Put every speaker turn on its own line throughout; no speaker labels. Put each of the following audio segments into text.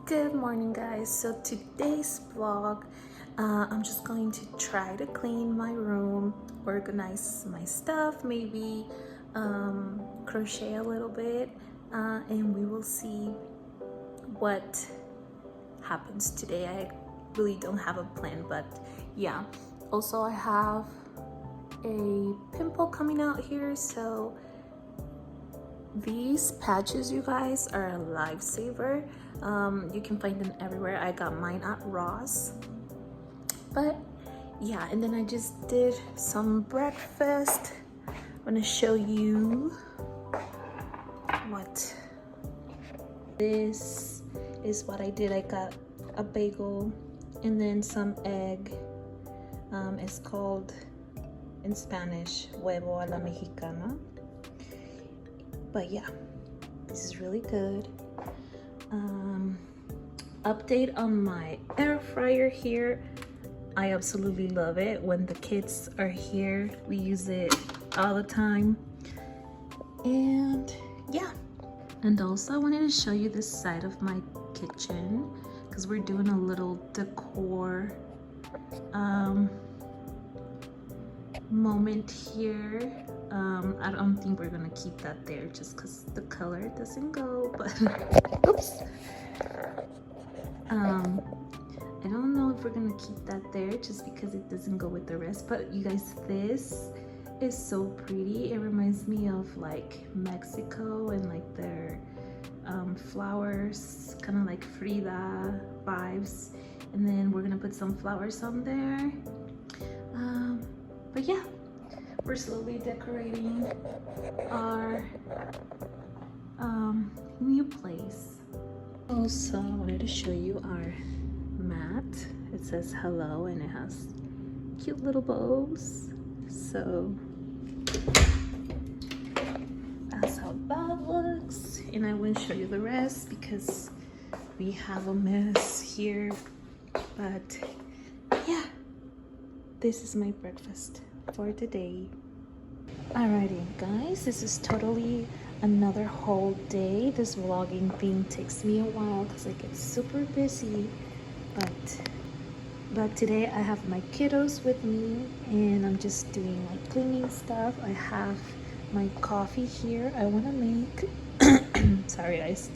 Good morning, guys. So today's vlog, I'm just going to try to clean my room, organize my stuff, maybe crochet a little bit, and we will see what happens today. I really don't have a plan, but yeah. Also, I have a pimple coming out here, so these patches, you guys, are a lifesaver. You can find them everywhere. I got mine at Ross. But yeah, and then I just did some breakfast. I'm gonna show you what this is. What I did, I got a bagel and then some egg. It's called in Spanish huevo a la mexicana. But yeah, this is really good. Update on my air fryer here. I absolutely love it. When the kids are here, we use it all the time. And yeah, and also I wanted to show you this side of my kitchen because we're doing a little decor moment here. I don't think we're gonna keep that there just because the color doesn't go, but oops. I don't know if we're gonna keep that there just because it doesn't go with the rest, but you guys, this is so pretty. It reminds me of like Mexico and like their flowers, kind of like Frida vibes. And then we're gonna put some flowers on there. But yeah, we're slowly decorating our new place. Also, I wanted to show you our mat. It says hello and it has cute little bows. So that's how that looks. And I won't show you the rest because we have a mess here. But yeah, this is my breakfast for today. Alrighty guys, this is totally another whole day. This vlogging thing takes me a while because I get super busy, but today I have my kiddos with me and I'm just doing like cleaning stuff. I have my coffee here. I want to make sorry guys,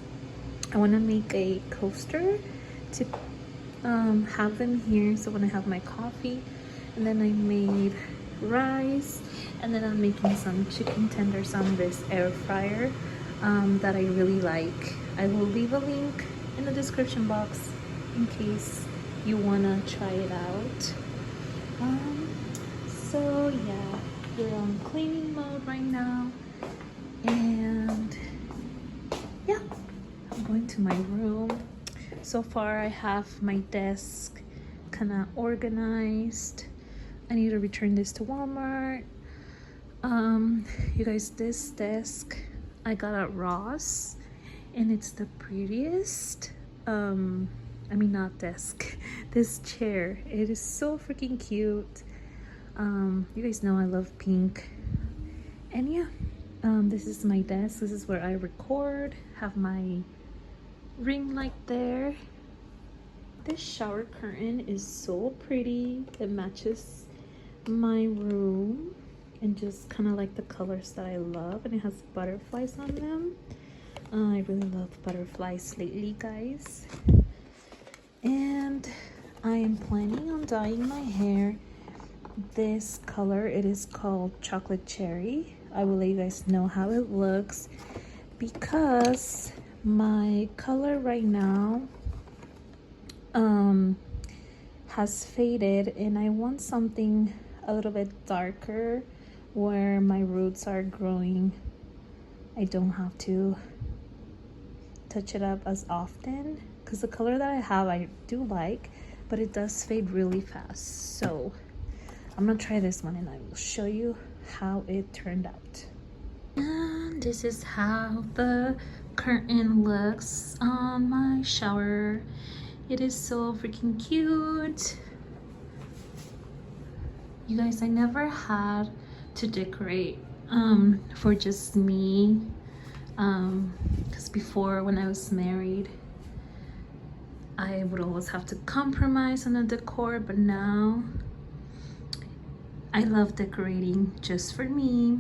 I want to make a coaster to have them here, so when I have my coffee. And then I made rice, and then I'm making some chicken tenders on this air fryer that I really like. I will leave a link in the description box in case you wanna try it out. So yeah, we're on cleaning mode right now, and yeah, I'm going to my room. So far I have my desk kind of organized. I need to return this to Walmart. You guys, this desk I got at Ross and it's the prettiest. I mean, not desk, this chair. It is so freaking cute. You guys know I love pink. And yeah, this is my desk. This is where I record. Have my ring light there. This shower curtain is so pretty. It matches my room and just kind of like the colors that I love, and it has butterflies on them. I really love butterflies lately, guys. And I am planning on dyeing my hair this color. It is called chocolate cherry. I will let you guys know how it looks because my color right now has faded and I want something a little bit darker where my roots are growing. I don't have to touch it up as often because the color that I have I do like, but it does fade really fast. So I'm gonna try this one and I will show you how it turned out. And this is how the curtain looks on my shower. It is so freaking cute. You guys, I never had to decorate for just me because before, when I was married, I would always have to compromise on the decor, but now I love decorating just for me.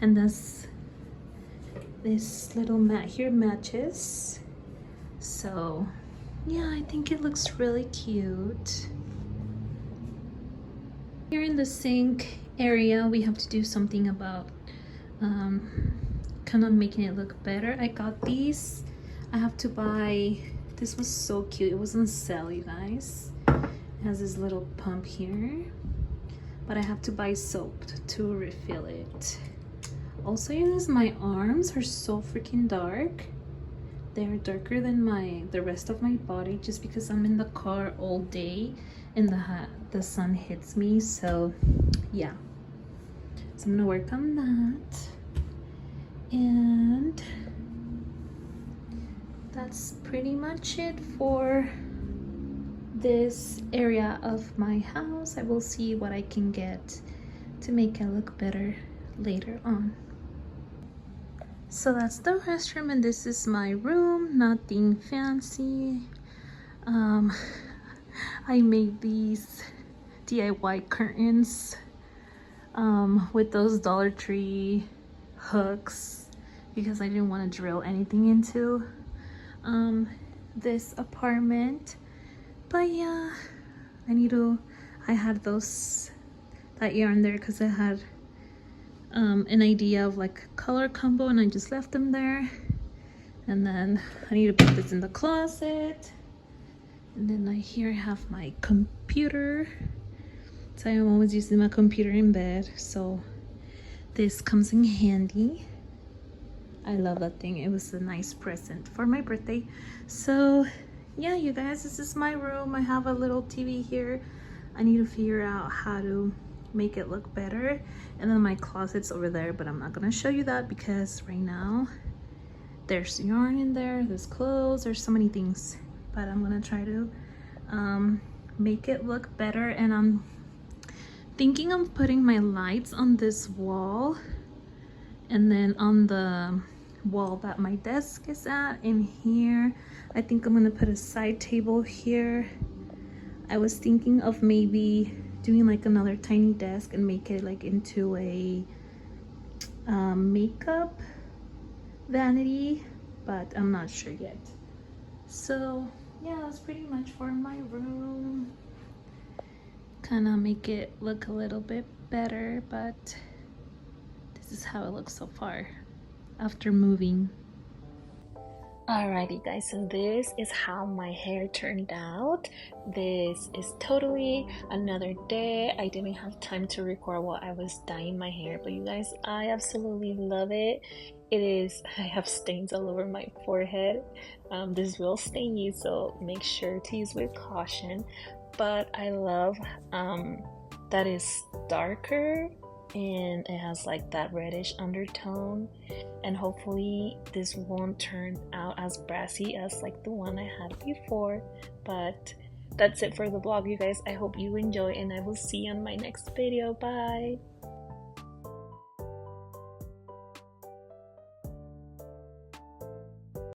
And this little mat here matches. So yeah, I think it looks really cute. Here in the sink area, we have to do something about kind of making it look better. I got these. I have to buy, this was so cute. It was on sale, you guys. It has this little pump here, but I have to buy soap to refill it. Also, you guys, my arms are so freaking dark. They're darker than the rest of my body, just because I'm in the car all day and the sun hits me. So yeah, so I'm gonna work on that. And that's pretty much it for this area of my house. I will see what I can get to make it look better later on. So that's the restroom, and this is my room. Nothing fancy. I made these DIY curtains with those Dollar Tree hooks because I didn't want to drill anything into this apartment. But yeah, I had that yarn there because I had an idea of like color combo, and I just left them there. And then I need to put this in the closet. And then here I have my computer. So I'm always using my computer in bed, so this comes in handy. I love that thing. It was a nice present for my birthday. So yeah, you guys, this is my room. I have a little TV here. I need to figure out how to make it look better. And then my closet's over there, but I'm not gonna show you that because right now there's yarn in there, there's clothes, there's so many things. But I'm gonna try to make it look better. And I'm thinking of putting my lights on this wall, and then on the wall that my desk is at in here, I think I'm gonna put a side table here. I was thinking of maybe doing like another tiny desk and make it like into a makeup vanity, but I'm not sure yet. So yeah, that's pretty much for my room. Kind of make it look a little bit better, but this is how it looks so far after moving. Alrighty guys, so this is how my hair turned out. This is totally another day. I didn't have time to record while I was dyeing my hair, but you guys, I absolutely love it. I have stains all over my forehead. This will stain you, so make sure to use with caution. But I love that it's darker and it has like that reddish undertone, and hopefully this won't turn out as brassy as like the one I had before. But that's it for the vlog, you guys. I hope you enjoy, and I will see you on my next video. Bye.